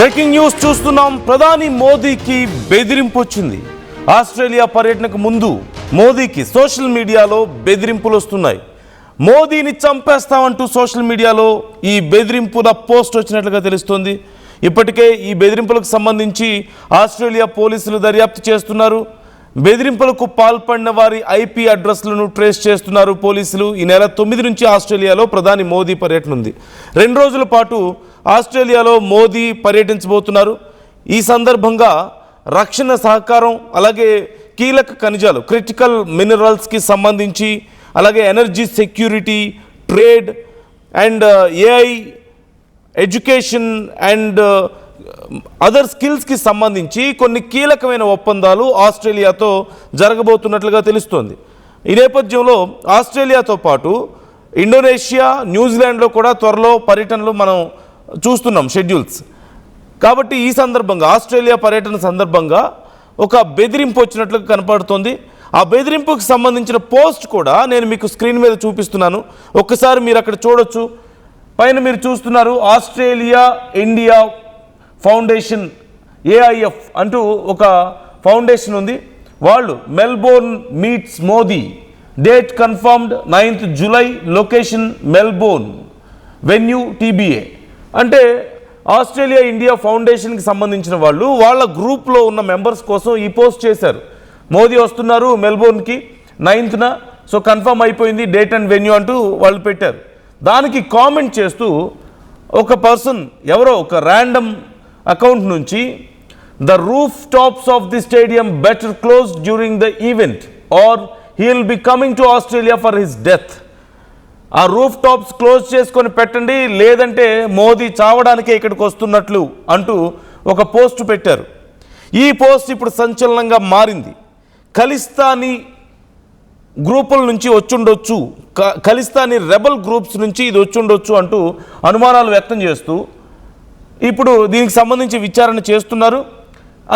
Breaking news చూస్తున్నాం. ప్రధాని మోదీకి బెదిరింపు వచ్చింది. ఆస్ట్రేలియా పర్యటనకు ముందు మోదీకి సోషల్ మీడియాలో బెదిరింపులు వస్తున్నాయి. మోదీని చంపేస్తామంటూ సోషల్ మీడియాలో ఈ బెదిరింపుల పోస్ట్ వచ్చినట్లుగా తెలుస్తోంది. ఇప్పటికే ఈ బెదిరింపులకు సంబంధించి ఆస్ట్రేలియా పోలీసులు దర్యాప్తు చేస్తున్నారు. బెదిరింపులకు పాల్పడిన వారి ఐపీ అడ్రస్లను ట్రేస్ చేస్తున్నారు పోలీసులు. ఈ నెల 9 నుంచి ఆస్ట్రేలియాలో ప్రధాని మోదీ పర్యటన ఉంది. 2 రోజుల పాటు ఆస్ట్రేలియాలో మోదీ పర్యటించబోతున్నారు. ఈ సందర్భంగా రక్షణ సహకారం, అలాగే కీలక ఖనిజాలు, క్రిటికల్ మినరల్స్కి సంబంధించి, అలాగే energy security, trade and AI, education and other స్కిల్స్కి సంబంధించి కొన్ని కీలకమైన ఒప్పందాలు ఆస్ట్రేలియాతో జరగబోతున్నట్లుగా తెలుస్తోంది. ఈ నేపథ్యంలో ఆస్ట్రేలియాతో పాటు ఇండోనేషియా, న్యూజిలాండ్లో కూడా త్వరలో పర్యటనలు మనం చూస్తున్నాం షెడ్యూల్స్. కాబట్టి ఈ సందర్భంగా ఆస్ట్రేలియా పర్యటన సందర్భంగా ఒక బెదిరింపు వచ్చినట్లుగా కనపడుతోంది. ఆ బెదిరింపుకు సంబంధించిన పోస్ట్ కూడా నేను మీకు స్క్రీన్ మీద చూపిస్తున్నాను. ఒక్కసారి మీరు అక్కడ చూడొచ్చు. పైన మీరు చూస్తున్నారు ఆస్ట్రేలియా ఇండియా ఫౌండేషన్, ఏఐఎఫ్ అంటూ ఒక ఫౌండేషన్ ఉంది. వాళ్ళు Melbourne meets Modi, date confirmed 9th July, location Melbourne, venue TBA. అంటే ఆస్ట్రేలియా ఇండియా ఫౌండేషన్కి సంబంధించిన వాళ్ళు వాళ్ళ గ్రూప్లో ఉన్న మెంబర్స్ కోసం ఈ పోస్ట్ చేశారు. మోదీ వస్తున్నారు మెల్బోర్న్కి 9th, సో కన్ఫర్మ్ అయిపోయింది డేట్ అండ్ వెన్యూ అంటూ వాళ్ళు పెట్టారు. దానికి కామెంట్ చేస్తూ ఒక పర్సన్, ఎవరో ఒక ర్యాండమ్ అకౌంట్ నుంచి, the roof tops of the stadium better close during the event or he will be coming to Australia for his death. ఆ రూఫ్ టాప్స్ క్లోజ్ చేసుకొని పెట్టండి, లేదంటే మోదీ చావడానికే ఇక్కడికి వస్తున్నట్లు అంటూ ఒక పోస్ట్ పెట్టారు. ఈ పోస్ట్ ఇప్పుడు సంచలనంగా మారింది. ఖలిస్తానీ గ్రూపుల నుంచి వచ్చుండొచ్చు, ఖలిస్తానీ రెబల్ గ్రూప్స్ నుంచి ఇది వచ్చుండొచ్చు అంటూ అనుమానాలు వ్యక్తం చేస్తూ ఇప్పుడు దీనికి సంబంధించి విచారణ చేస్తున్నారు.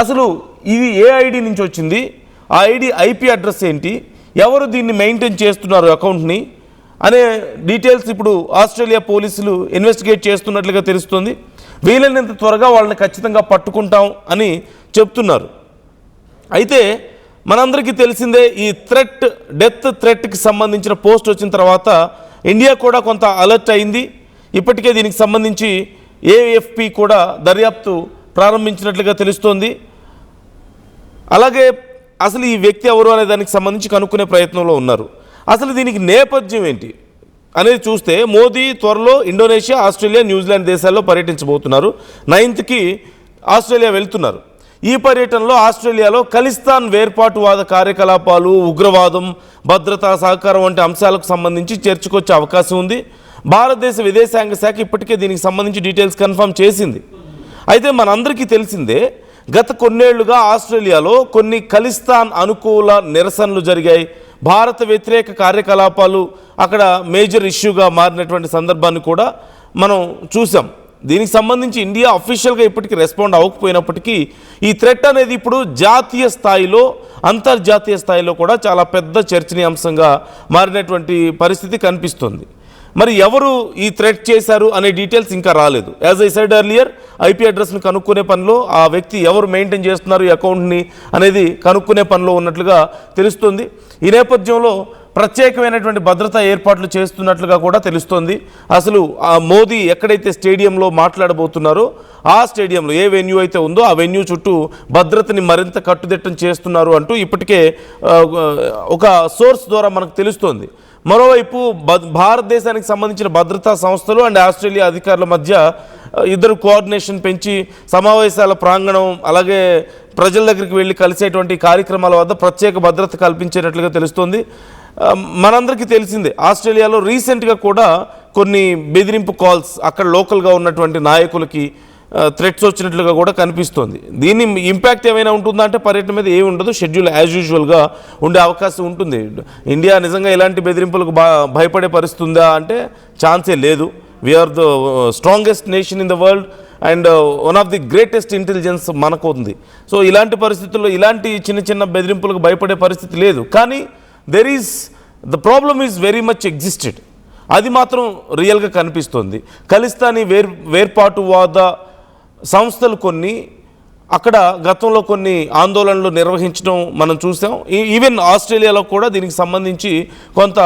అసలు ఇది ఏ ఐడి నుంచి వచ్చింది, ఆ ఐడి ఐపీ అడ్రస్ ఏంటి, ఎవరు దీన్ని మెయింటైన్ చేస్తున్నారు అకౌంట్ని అనే డీటెయిల్స్ ఇప్పుడు ఆస్ట్రేలియా పోలీసులు ఇన్వెస్టిగేట్ చేస్తున్నట్లుగా తెలుస్తుంది. వీలైనంత త్వరగా వాళ్ళని ఖచ్చితంగా పట్టుకుంటాం అని చెప్తున్నారు. అయితే మనందరికీ తెలిసిందే, ఈ డెత్ థ్రెట్కి సంబంధించిన పోస్ట్ వచ్చిన తర్వాత ఇండియా కూడా కొంత అలర్ట్ అయింది. ఇప్పటికే దీనికి సంబంధించి AFP కూడా దర్యాప్తు ప్రారంభించినట్లుగా తెలుస్తోంది. అలాగే అసలు ఈ వ్యక్తి ఎవరు అనే దానికి సంబంధించి కనుక్కునే ప్రయత్నంలో ఉన్నారు. అసలు దీనికి నేపథ్యం ఏంటి అనేది చూస్తే, మోదీ త్వరలో ఇండోనేషియా, ఆస్ట్రేలియా, న్యూజిలాండ్ దేశాల్లో పర్యటించబోతున్నారు. 9th ఆస్ట్రేలియా వెళ్తున్నారు. ఈ పర్యటనలో ఆస్ట్రేలియాలో ఖలిస్తాన్ వేర్పాటువాద కార్యకలాపాలు, ఉగ్రవాదం, భద్రతా సహకారం వంటి అంశాలకు సంబంధించి చర్చకొచ్చే అవకాశం ఉంది. భారతదేశ విదేశాంగ శాఖ ఇప్పటికే దీనికి సంబంధించి డీటెయిల్స్ కన్ఫర్మ్ చేసింది. అయితే మనందరికీ తెలిసిందే, గత కొన్నేళ్లుగా ఆస్ట్రేలియాలో కొన్ని ఖలిస్తాన్ అనుకూల నిరసనలు జరిగాయి. భారత వ్యతిరేక కార్యకలాపాలు అక్కడ మేజర్ ఇష్యూగా మారినటువంటి సందర్భాన్ని కూడా మనం చూసాం. దీనికి సంబంధించి ఇండియా అఫీషియల్గా ఇప్పటికీ రెస్పాండ్ అవ్వకపోయినప్పటికీ ఈ థ్రెట్ అనేది ఇప్పుడు జాతీయ స్థాయిలో, అంతర్జాతీయ స్థాయిలో కూడా చాలా పెద్ద చర్చనీయాంశంగా మారినటువంటి పరిస్థితి కనిపిస్తుంది. మరి ఎవరు ఈ థ్రెట్ చేశారు అనే డీటెయిల్స్ ఇంకా రాలేదు. As I said earlier, IP అడ్రస్ని కనుక్కునే పనిలో, ఆ వ్యక్తి ఎవరు మెయింటైన్ చేస్తున్నారు ఈ అకౌంట్ని అనేది కనుక్కునే పనిలో ఉన్నట్లుగా తెలుస్తుంది. ఈ నేపథ్యంలో ప్రత్యేకమైనటువంటి భద్రతా ఏర్పాట్లు చేస్తున్నట్లుగా కూడా తెలుస్తోంది. అసలు ఆ మోదీ ఎక్కడైతే స్టేడియంలో మాట్లాడబోతున్నారో ఆ స్టేడియంలో ఏ వెన్యూ అయితే ఉందో ఆ వెన్యూ చుట్టూ భద్రతని మరింత కట్టుదిట్టం చేస్తున్నారు అంటూ ఇప్పటికే ఒక సోర్స్ ద్వారా మనకు తెలుస్తోంది. మరోవైపు భారతదేశానికి సంబంధించిన భద్రతా సంస్థలు అండ్ ఆస్ట్రేలియా అధికారుల మధ్య ఇద్దరు కోఆర్డినేషన్ పెంచి సమావేశాల ప్రాంగణం, అలాగే ప్రజల దగ్గరికి వెళ్ళి కలిసేటువంటి కార్యక్రమాల వద్ద ప్రత్యేక భద్రత కల్పించేటట్లుగా తెలుస్తోంది. మనందరికీ తెలిసిందే, ఆస్ట్రేలియాలో రీసెంట్గా కూడా కొన్ని బెదిరింపు కాల్స్ అక్కడ లోకల్గా ఉన్నటువంటి నాయకులకి థ్రెట్స్ వచ్చినట్లుగా కూడా కనిపిస్తోంది. దీని ఇంపాక్ట్ ఏమైనా ఉంటుందా అంటే పర్యటన మీద ఏమి ఉండదు, షెడ్యూల్ యాజ్ యూజువల్గా ఉండే అవకాశం ఉంటుంది. ఇండియా నిజంగా ఇలాంటి బెదిరింపులకు భయపడే పరిస్థితి ఉందా అంటే ఛాన్సే లేదు. We are the strongest nation in the world and one of the greatest intelligence మనకు ఉంది. సో ఇలాంటి పరిస్థితుల్లో ఇలాంటి చిన్న చిన్న బెదిరింపులకు భయపడే పరిస్థితి లేదు. కానీ the problem is very much existed. అది మాత్రం రియల్గా కనిపిస్తుంది. ఖలిస్తానీ వేర్పాటువాద సంస్థలు కొన్ని అక్కడ గతంలో కొన్ని ఆందోళనలు నిర్వహించడం మనం చూసాం. ఈవెన్ ఆస్ట్రేలియాలో కూడా దీనికి సంబంధించి కొంత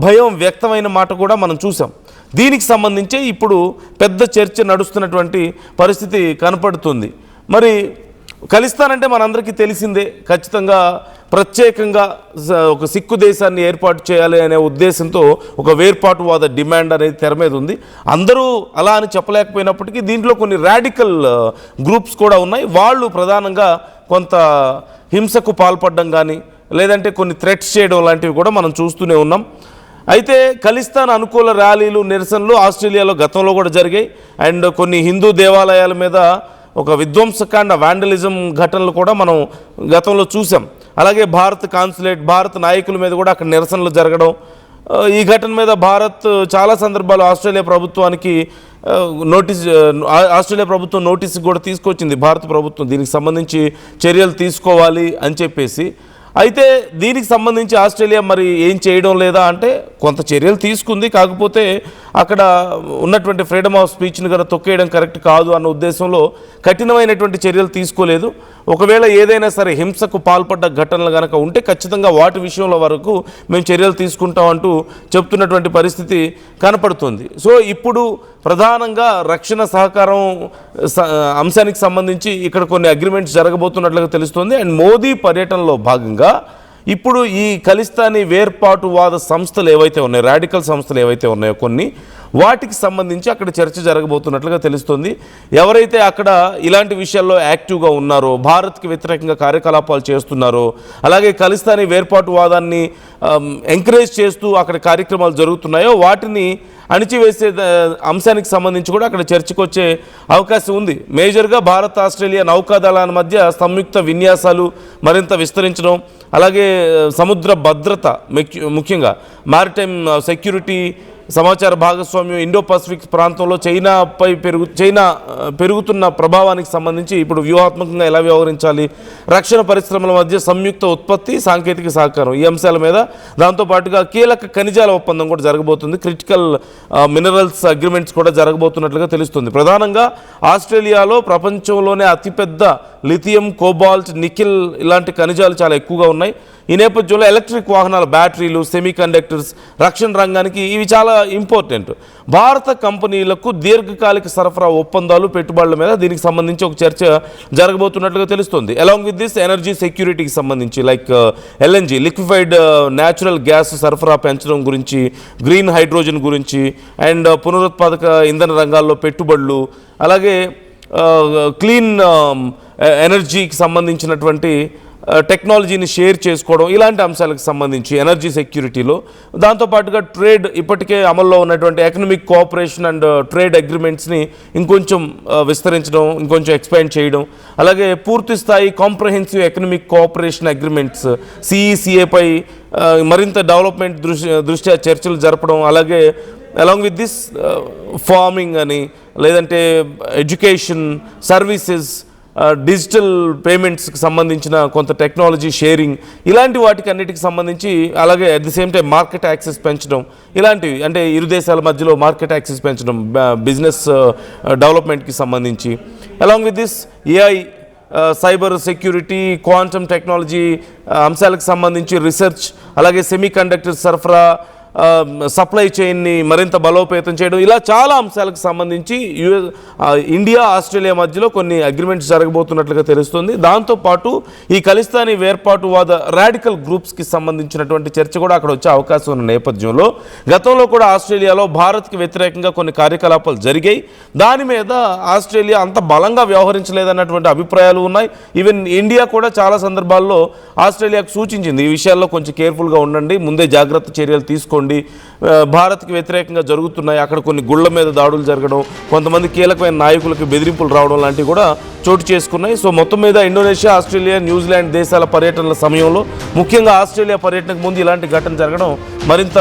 భయం వ్యక్తమైన మాట కూడా మనం చూసాం. దీనికి సంబంధించి ఇప్పుడు పెద్ద చర్చ నడుస్తున్నటువంటి పరిస్థితి కనపడుతుంది. మరి ఖలిస్తానంటే మనందరికీ తెలిసిందే, ఖచ్చితంగా ప్రత్యేకంగా ఒక సిక్కు దేశాన్ని ఏర్పాటు చేయాలి అనే ఉద్దేశంతో ఒక వేర్పాటువాద డిమాండ్ అనేది తెర మీద ఉంది. అందరూ అలా అని చెప్పలేకపోయినప్పటికీ దీంట్లో కొన్ని రాడికల్ గ్రూప్స్ కూడా ఉన్నాయి. వాళ్ళు ప్రధానంగా కొంత హింసకు పాల్పడడం కానీ లేదంటే కొన్ని థ్రెట్స్ చేయడం లాంటివి కూడా మనం చూస్తూనే ఉన్నాం. అయితే ఖలిస్తాన్ అనుకూల ర్యాలీలు, నిరసనలు ఆస్ట్రేలియాలో గతంలో కూడా జరిగాయి. అండ్ కొన్ని హిందూ దేవాలయాల మీద ఒక విధ్వంసకాండ, వాండలిజం ఘటనలు కూడా మనం గతంలో చూసాం. అలాగే భారత్ కాన్సులేట్, భారత నాయకుల మీద కూడా అక్కడ నిరసనలు జరగడం, ఈ ఘటన మీద భారత్ చాలా సందర్భాలు ఆస్ట్రేలియా ప్రభుత్వం నోటీస్ కూడా తీసుకొచ్చింది. భారత ప్రభుత్వం దీనికి సంబంధించి చర్యలు తీసుకోవాలి అని చెప్పేసి. అయితే దీనికి సంబంధించి ఆస్ట్రేలియా మరి ఏం చేయడం లేదా అంటే కొంత చర్యలు తీసుకుంది. కాకపోతే అక్కడ ఉన్నటువంటి ఫ్రీడమ్ ఆఫ్ స్పీచ్ని కనుక తొక్కేయడం కరెక్ట్ కాదు అన్న ఉద్దేశంలో కఠినమైనటువంటి చర్యలు తీసుకోలేదు. ఒకవేళ ఏదైనా సరే హింసకు పాల్పడ్డ ఘటనలు కనుక ఉంటే ఖచ్చితంగా వాటి విషయంలో వరకు మేము చర్యలు తీసుకుంటామంటూ చెప్తున్నటువంటి పరిస్థితి కనపడుతుంది. సో ఇప్పుడు ప్రధానంగా రక్షణ సహకారం అంశానికి సంబంధించి ఇక్కడ కొన్ని అగ్రిమెంట్స్ జరగబోతున్నట్లుగా తెలుస్తుంది. అండ్ మోదీ పర్యటనలో భాగంగా ఇప్పుడు ఈ ఖలిస్తానీ వేర్పాటువాద సంస్థలు ఏవైతే ఉన్నాయో, రాడికల్ సంస్థలు ఏవైతే ఉన్నాయో కొన్ని, వాటికి సంబంధించి అక్కడ చర్చ జరగబోతున్నట్లుగా తెలుస్తుంది. ఎవరైతే అక్కడ ఇలాంటి విషయాల్లో యాక్టివ్గా ఉన్నారో, భారత్కి వ్యతిరేకంగా కార్యకలాపాలు చేస్తున్నారో, అలాగే ఖలిస్తానీ వేర్పాటువాదాన్ని ఎంకరేజ్ చేస్తూ అక్కడ కార్యక్రమాలు జరుగుతున్నాయో వాటిని అణిచివేసే అంశానికి సంబంధించి కూడా అక్కడ చర్చకు వచ్చే అవకాశం ఉంది. మేజర్గా భారత్ ఆస్ట్రేలియా నౌకాదళాల మధ్య సంయుక్త విన్యాసాలు మరింత విస్తరించడం, అలాగే సముద్ర భద్రత, ముఖ్యంగా మారిటైమ్ సెక్యూరిటీ, సమాచార భాగస్వామ్యం, ఇండో పసిఫిక్ ప్రాంతంలో చైనా పెరుగుతున్న ప్రభావానికి సంబంధించి ఇప్పుడు వ్యూహాత్మకంగా ఎలా వ్యవహరించాలి, రక్షణ పరిశ్రమల మధ్య సంయుక్త ఉత్పత్తి, సాంకేతిక సహకారం, ఈ అంశాల మీద, దాంతోపాటుగా కీలక ఖనిజాల ఒప్పందం కూడా జరగబోతుంది. క్రిటికల్ మినరల్స్ అగ్రిమెంట్స్ కూడా జరగబోతున్నట్లుగా తెలుస్తుంది. ప్రధానంగా ఆస్ట్రేలియాలో ప్రపంచంలోనే అతిపెద్ద లిథియం, కోబాల్ట్, నికెల్ ఇలాంటి ఖనిజాలు చాలా ఎక్కువగా ఉన్నాయి. ఈ నేపథ్యంలో ఎలక్ట్రిక్ వాహనాల బ్యాటరీలు, సెమీ కండక్టర్స్, రక్షణ రంగానికి ఇవి చాలా ఇంపార్టెంట్. భారత కంపెనీలకు దీర్ఘకాలిక సరఫరా ఒప్పందాలు, పెట్టుబడుల మీద దీనికి సంబంధించి ఒక చర్చ జరగబోతున్నట్లుగా తెలుస్తుంది. అలాంగ్ విత్ దిస్ ఎనర్జీ సెక్యూరిటీకి సంబంధించి like LNG, liquefied natural gas సరఫరా పెంచడం గురించి, గ్రీన్ హైడ్రోజన్ గురించి, అండ్ పునరుత్పాదక ఇంధన రంగాల్లో పెట్టుబడులు, అలాగే క్లీన్ ఎనర్జీకి సంబంధించినటువంటి టెక్నాలజీని షేర్ చేసుకోవడం, ఇలాంటి అంశాలకు సంబంధించి ఎనర్జీ సెక్యూరిటీలో, దాంతోపాటుగా ట్రేడ్, ఇప్పటికే అమల్లో ఉన్నటువంటి ఎకనామిక్ కోఆపరేషన్ అండ్ ట్రేడ్ అగ్రిమెంట్స్ని ఇంకొంచెం విస్తరించడం, ఇంకొంచెం ఎక్స్పాండ్ చేయడం, అలాగే పూర్తి స్థాయి కాంప్రహెన్సివ్ ఎకనామిక్ కోఆపరేషన్ అగ్రిమెంట్స్ సిఈసిఏపై మరింత డెవలప్మెంట్ దృష్ట్యా చర్చలు జరపడం, అలాగే అలాంగ్ విత్ దిస్ ఫార్మింగ్ అని, లేదంటే ఎడ్యుకేషన్, సర్వీసెస్, డిజిటల్ పేమెంట్స్కి సంబంధించిన కొంత టెక్నాలజీ షేరింగ్, ఇలాంటి వాటికి అన్నిటికి సంబంధించి, అలాగే at the same time market access పెంచడం, ఇలాంటివి అంటే ఇరు దేశాల మధ్యలో మార్కెట్ యాక్సెస్ పెంచడం, బిజినెస్ డెవలప్మెంట్కి సంబంధించి, along with this AI, cyber security, quantum technology అంశాలకు సంబంధించి రీసెర్చ్, అలాగే సెమీ కండక్టర్ సరఫరా, సప్లై చైన్ని మరింత బలోపేతం చేయడం, ఇలా చాలా అంశాలకు సంబంధించి ఇండియా ఆస్ట్రేలియా మధ్యలో కొన్ని అగ్రిమెంట్స్ జరగబోతున్నట్లుగా తెలుస్తుంది. దాంతోపాటు ఈ ఖలిస్తానీ వేర్పాటువాద రాడికల్ గ్రూప్స్కి సంబంధించినటువంటి చర్చ కూడా అక్కడ వచ్చే అవకాశం ఉన్న నేపథ్యంలో గతంలో కూడా ఆస్ట్రేలియాలో భారత్కి వ్యతిరేకంగా కొన్ని కార్యకలాపాలు జరిగాయి. దాని మీద ఆస్ట్రేలియా అంత బలంగా వ్యవహరించలేదన్నటువంటి అభిప్రాయాలు ఉన్నాయి. ఈవెన్ ఇండియా కూడా చాలా సందర్భాల్లో ఆస్ట్రేలియాకు సూచించింది, ఈ విషయాల్లో కొంచెం కేర్ఫుల్గా ఉండండి, ముందే జాగ్రత్త చర్యలు తీసుకోండి, భారత్కి వ్యతిరేకంగా జరుగుతున్నాయి, అక్కడ కొన్ని గుళ్ల మీద దాడులు జరగడం, కొంతమంది కీలకమైన నాయకులకు బెదిరింపులు రావడం లాంటివి కూడా చోటు చేసుకున్నాయి. సో మొత్తం మీద ఇండోనేషియా, ఆస్ట్రేలియా, న్యూజిలాండ్ దేశాల పర్యటనల సమయంలో, ముఖ్యంగా ఆస్ట్రేలియా పర్యటనకు ముందు ఇలాంటి ఘటన జరగడం మరింత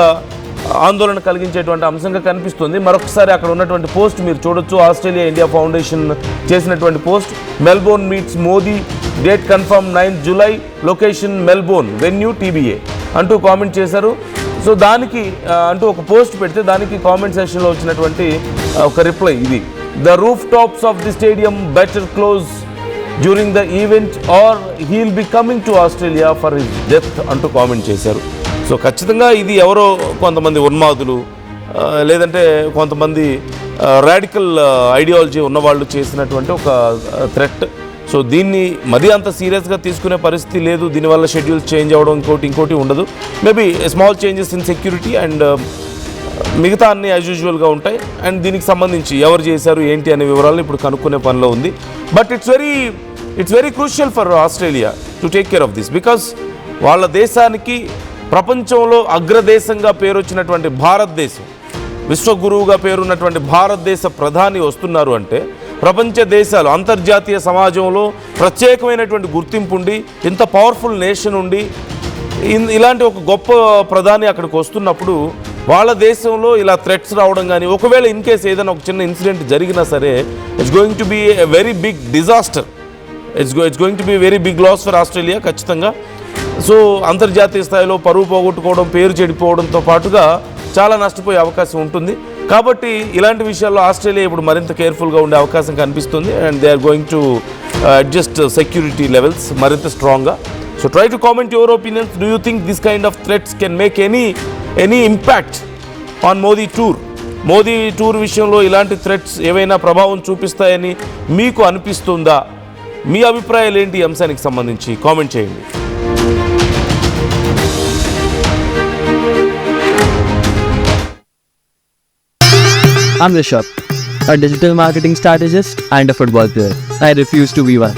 ఆందోళన కలిగించేటువంటి అంశంగా కనిపిస్తుంది. మరొకసారి అక్కడ ఉన్నటువంటి పోస్ట్ మీరు చూడొచ్చు, ఆస్ట్రేలియా ఇండియా ఫౌండేషన్ చేసినటువంటి post, Melbourne meets Modi, date confirm 9 July, location Melbourne, venue TBA అంటూ కామెంట్ చేశారు. సో దానికి అంటూ ఒక పోస్ట్ పెడితే దానికి కామెంట్ సెక్షన్లో వచ్చినటువంటి ఒక రిప్లై ఇది. the rooftops of the stadium better close during the event or he'll be coming to Australia for his death అంటూ కామెంట్ చేశారు. సో ఖచ్చితంగా ఇది ఎవరో కొంతమంది ఉన్మాదులు లేదంటే కొంతమంది రాడికల్ ఐడియాలజీ ఉన్నవాళ్ళు చేసినటువంటి ఒక థ్రెట్. సో దీన్ని మరీ అంత సీరియస్గా తీసుకునే పరిస్థితి లేదు. దీనివల్ల షెడ్యూల్స్ చేంజ్ అవ్వడం ఇంకోటి ఉండదు. Maybe small changes in security and మిగతా అన్ని యాజ్ యూజువల్గా ఉంటాయి. అండ్ దీనికి సంబంధించి ఎవరు చేశారు ఏంటి అనే వివరాలను ఇప్పుడు కనుక్కునే పనిలో ఉంది. But it's very crucial for Australia to take care of this because వాళ్ళ దేశానికి ప్రపంచంలో అగ్రదేశంగా పేరు వచ్చినటువంటి భారతదేశం, విశ్వగురువుగా పేరున్నటువంటి భారతదేశ ప్రధాని వస్తున్నారు అంటే ప్రపంచ దేశాలు అంతర్జాతీయ సమాజంలో ప్రత్యేకమైనటువంటి గుర్తింపు ఉండి ఇంత పవర్ఫుల్ నేషన్ ఉండి ఇలాంటి ఒక గొప్ప ప్రధాని అక్కడికి వస్తున్నప్పుడు వాళ్ళ దేశంలో ఇలా థ్రెట్స్ రావడం కానీ ఒకవేళ ఇన్ కేస్ ఏదైనా ఒక చిన్న ఇన్సిడెంట్ జరిగినా సరే it's going to be a very big disaster. It's going to be very big loss for Australia ఖచ్చితంగా. సో అంతర్జాతీయ స్థాయిలో పరువు పోగొట్టుకోవడం, పేరు చెడిపోవడంతో పాటుగా చాలా నష్టపోయే అవకాశం ఉంటుంది. కాబట్టి ఇలాంటి విషయాల్లో ఆస్ట్రేలియా ఇప్పుడు మరింత కేర్ఫుల్గా ఉండే అవకాశం కనిపిస్తుంది. And they are going to adjust security levels మరింత స్ట్రాంగ్గా. So try to comment your opinions. Do you think this kind of threats can make any impact on Modi tour? Modi tour విషయంలో ఇలాంటి థ్రెట్స్ ఏవైనా ప్రభావం చూపిస్తాయని మీకు అనిపిస్తుందా? మీ అభిప్రాయాలు ఏంటి ఈ అంశానికి సంబంధించి కామెంట్ చేయండి. I'm Rishabh, a digital marketing strategist and a football player. I refuse to be one.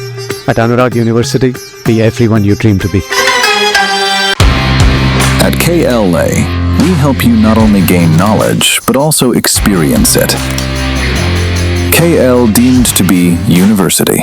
At Anurag University, be everyone you dream to be. At KLA, we help you not only gain knowledge, but also experience it. KL deemed to be university.